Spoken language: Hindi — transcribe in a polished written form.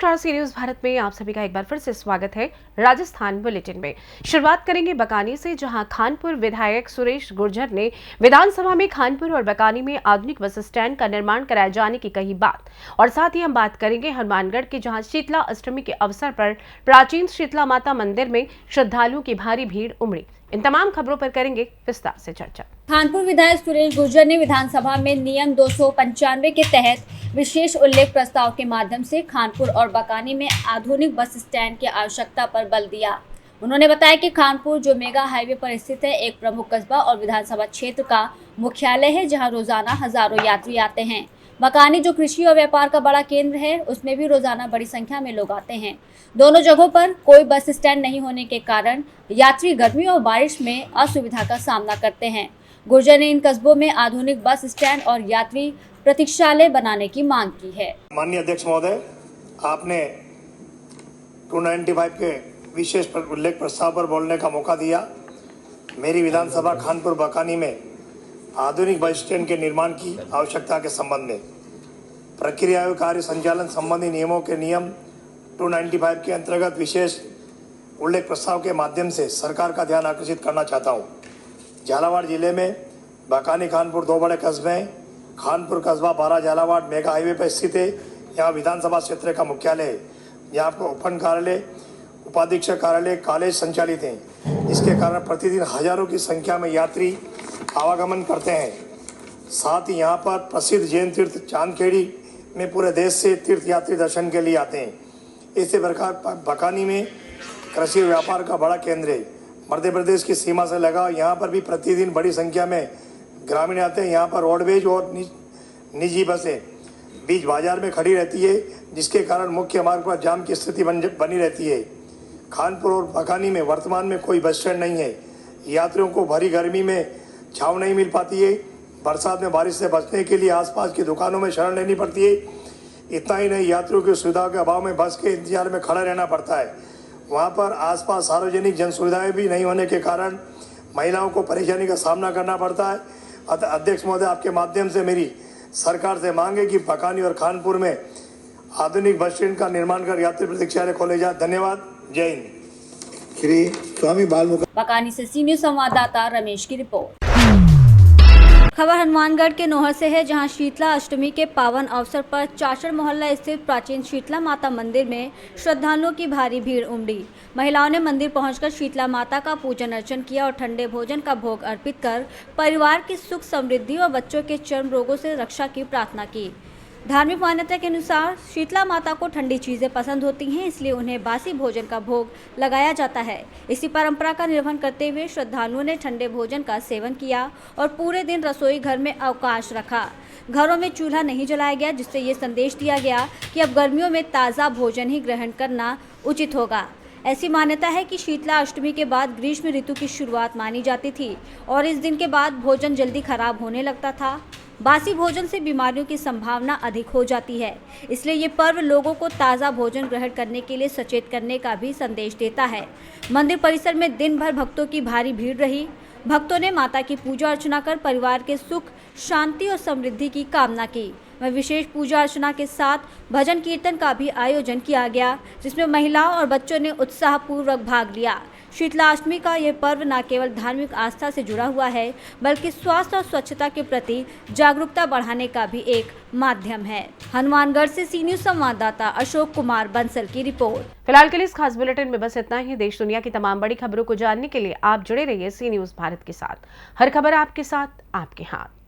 नमस्कार, सी न्यूज भारत में आप सभी का एक बार फिर से स्वागत है। राजस्थान बुलेटिन में शुरुआत करेंगे बकानी से, जहां खानपुर विधायक सुरेश गुर्जर ने विधानसभा में खानपुर और बकानी में आधुनिक बस स्टैंड का निर्माण कराए जाने की कही बात। और साथ ही हम बात करेंगे हनुमानगढ़ के, जहां शीतला अष्टमी के अवसर पर प्राचीन शीतला माता मंदिर में श्रद्धालुओं की भारी भीड़ उमड़ी। इन तमाम खबरों पर करेंगे विस्तार से चर्चा। खानपुर विधायक सुरेश गुर्जर ने विधानसभा में नियम 295 के तहत विशेष उल्लेख प्रस्ताव के माध्यम से खानपुर और बकानी में आधुनिक बस स्टैंड की आवश्यकता पर बल दिया। उन्होंने बताया कि खानपुर, जो मेगा हाईवे पर स्थित है, एक प्रमुख कस्बा और विधानसभा क्षेत्र का मुख्यालय है, जहां रोजाना हजारों यात्री आते हैं। बकानी, जो कृषि और व्यापार का बड़ा केंद्र है, उसमें भी रोजाना बड़ी संख्या में लोग आते हैं। दोनों जगहों पर कोई बस स्टैंड नहीं होने के कारण यात्री गर्मी और बारिश में असुविधा का सामना करते हैं। गुर्जर ने इन कस्बों में आधुनिक बस स्टैंड और यात्री प्रतीक्षालय बनाने की मांग की है। माननीय अध्यक्ष महोदय, आपने 295 के विशेष उल्लेख प्रस्ताव पर बोलने का मौका दिया। मेरी विधानसभा खानपुर बकानी में आधुनिक बस स्टैंड के निर्माण की आवश्यकता के संबंध में प्रक्रिया एवं कार्य संचालन संबंधी नियमों के नियम 295 के अंतर्गत विशेष उल्लेख प्रस्ताव के माध्यम से सरकार का ध्यान आकर्षित करना चाहता हूँ। झालावाड़ जिले में बकानी खानपुर दो बड़े कस्बे हैं। खानपुर कस्बा 12 झालावाड़ मेगा हाईवे पर स्थित है। यहाँ विधानसभा क्षेत्र का मुख्यालय है। यहाँ पर उपखंड कार्यालय, उपाधीक्षक कार्यालय, कॉलेज संचालित हैं। इसके कारण प्रतिदिन हजारों की संख्या में यात्री आवागमन करते हैं। साथ ही यहाँ पर प्रसिद्ध जैन तीर्थ चांदखेड़ी में पूरे देश से तीर्थ यात्री दर्शन के लिए आते हैं। इसी प्रकार बकानी में कृषि व्यापार का बड़ा केंद्र है। मध्य प्रदेश की सीमा से लगा, यहाँ पर भी प्रतिदिन बड़ी संख्या में ग्रामीण आते हैं। यहाँ पर रोडवेज और निजी बसें बीच बाजार में खड़ी रहती है, जिसके कारण मुख्य मार्ग पर जाम की स्थिति बनी रहती है। खानपुर और बकानी में वर्तमान में कोई बस स्टैंड नहीं है। यात्रियों को भरी गर्मी में छांव नहीं मिल पाती है। बरसात में बारिश से बचने के लिए आसपास की दुकानों में शरण लेनी पड़ती है। इतना ही नहीं, यात्रियों की सुविधा के अभाव में बस के इंतजार में खड़ा रहना पड़ता है। वहाँ पर आसपास सार्वजनिक जन सुविधाएं भी नहीं होने के कारण महिलाओं को परेशानी का सामना करना पड़ता है। अध्यक्ष महोदय, आपके माध्यम से मेरी सरकार से मांग है कि बकानी और खानपुर में आधुनिक बस स्टैंड का निर्माण कर यात्री प्रतीक्षालय खोले जाए। धन्यवाद। जय हिंद। श्री स्वामी बकानी से सी न्यूज संवाददाता रमेश की रिपोर्ट। खबर हनुमानगढ़ के नोहर से है, जहां शीतला अष्टमी के पावन अवसर पर चाचड़ मोहल्ला स्थित प्राचीन शीतला माता मंदिर में श्रद्धालुओं की भारी भीड़ उमड़ी। महिलाओं ने मंदिर पहुंचकर शीतला माता का पूजन अर्चन किया और ठंडे भोजन का भोग अर्पित कर परिवार की सुख समृद्धि और बच्चों के चर्म रोगों से रक्षा की प्रार्थना की। धार्मिक मान्यता के अनुसार शीतला माता को ठंडी चीज़ें पसंद होती हैं, इसलिए उन्हें बासी भोजन का भोग लगाया जाता है। इसी परंपरा का निर्वहन करते हुए श्रद्धालुओं ने ठंडे भोजन का सेवन किया और पूरे दिन रसोई घर में अवकाश रखा। घरों में चूल्हा नहीं जलाया गया, जिससे ये संदेश दिया गया कि अब गर्मियों में ताज़ा भोजन ही ग्रहण करना उचित होगा। ऐसी मान्यता है कि शीतला अष्टमी के बाद ग्रीष्म ऋतु की शुरुआत मानी जाती थी और इस दिन के बाद भोजन जल्दी खराब होने लगता था। बासी भोजन से बीमारियों की संभावना अधिक हो जाती है, इसलिए ये पर्व लोगों को ताज़ा भोजन ग्रहण करने के लिए सचेत करने का भी संदेश देता है। मंदिर परिसर में दिन भर भक्तों की भारी भीड़ रही। भक्तों ने माता की पूजा अर्चना कर परिवार के सुख, शांति और समृद्धि की कामना की। वह विशेष पूजा अर्चना के साथ भजन कीर्तन का भी आयोजन किया गया, जिसमें महिलाओं और बच्चों ने उत्साहपूर्वक भाग लिया। शीतला अष्टमी का यह पर्व न केवल धार्मिक आस्था से जुड़ा हुआ है, बल्कि स्वास्थ्य और स्वच्छता के प्रति जागरूकता बढ़ाने का भी एक माध्यम है। हनुमानगढ़ से सी न्यूज संवाददाता अशोक कुमार बंसल की रिपोर्ट। फिलहाल के लिए इस खास बुलेटिन में बस इतना ही। देश दुनिया की तमाम बड़ी खबरों को जानने के लिए आप जुड़े रहिए सी न्यूज भारत के साथ। हर खबर आपके साथ, आपके हाथ।